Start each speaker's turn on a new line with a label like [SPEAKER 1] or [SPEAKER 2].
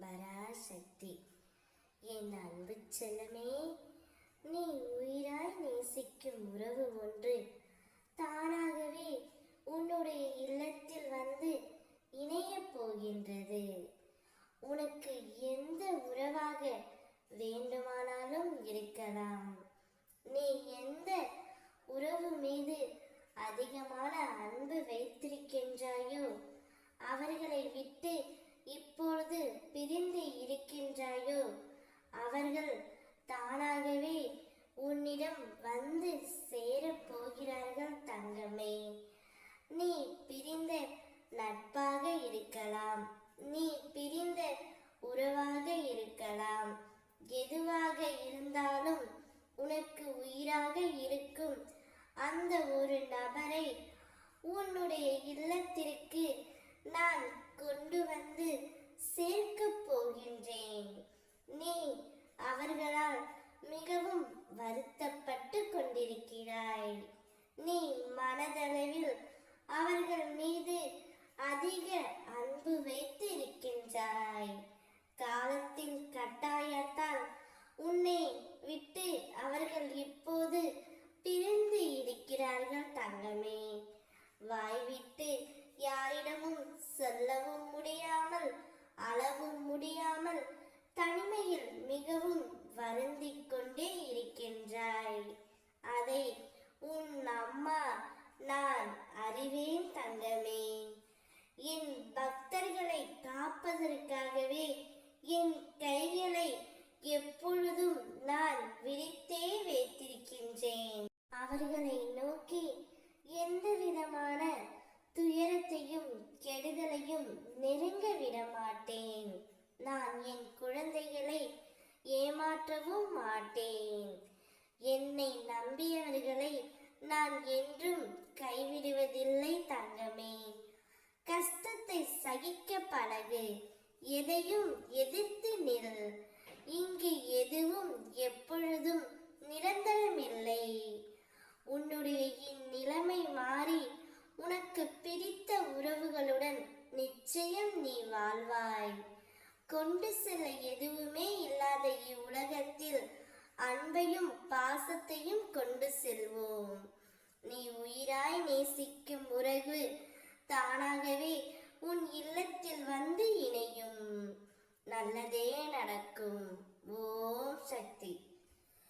[SPEAKER 1] பராசக்தி. என் அன்பு செல்லமே, நீ உயிராய் நேசிக்கும் உறவு ஒன்று தானாகவே உன்னுடைய இல்லத்தில் வந்து இணையப் போகின்றது. உனக்கு எந்த உறவாக வேண்டுமானாலும் இருக்கலாம். நீ எந்த உறவு மீது அதிகமான அன்பு வைத்திருக்கின்றாயோ, அவர்களை விட்டு இப்பொழுது பிரிந்து இருக்கின்றாயோ, அவர்கள் தானாகவே உன்னிடம் வந்து சேரப் போகிறார்கள் தங்கமே. நீ பிரிந்த நட்பாக இருக்கலாம், நீ பிரிந்த உறவாக இருக்கலாம், எதுவாக இருந்தாலும் உனக்கு உயிராக இருக்கும் அந்த ஒரு நபரை உன்னுடைய இல்லத்திற்கு நான் கொண்டு வந்து சேர்க்கப் போகின்றேன். நீ அவர்களால் மிகவும் வருத்தப்பட்டு கொண்டிருக்கிறாய். நீ மனதளவில் அவர்கள் மீது அதிக அன்பு வைத்து இருக்கின்றாய். காலத்தின் கட்டாயத்தால் உன்னை விட்டு அவர்கள் இப்போது பிரிந்து இருக்கிறார்கள் தங்கமே. வாய்விட்டு யாரிடமும் சொல்லவும் முடியாமல் அளவும் முடியாமல் தனிமையில் மிகவும் வருந்திக் கொண்டே இருக்கின்றாய். அதை உன் அம்மா நான் அறிவேன் தங்கமே. என் பக்தர்களை காப்பதற்காகவே என் கைகளை எப்பொழுதும் நான் விரித்தே வைத்திருக்கின்றேன். அவர்களை நோக்கி எந்த விதமான துயரத்தையும் கெடுதலையும் நெருங்க விட மாட்டேன். நான் என் குழந்தைகளை ஏமாற்றவும் மாட்டேன். என்னை நம்பியவர்களை நான் என்றும் கைவிடுவதில்லை தங்கமே. கஷ்டத்தை சகிக்க பழகு, எதையும் எதிர்த்து நில். இங்கு எதுவும் எப்பொழுதும் நிரந்தரமில்லை. உன்னுடைய இந்நிலைமை மாறி உனக்கு பிடித்த உறவுகளுடன் நிச்சயம் நீ வாழ்வாய். கொண்டு செல்ல எதுவுமே இல்லாத இவ்வுலகத்தில் அன்பையும் பாசத்தையும் கொண்டு செல்வோம். நீ உயிராய் நேசிக்கும் உறவு தானாகவே உன் இல்லத்தில் வந்து இணையும். நல்லதே நடக்கும். ஓம் சக்தி.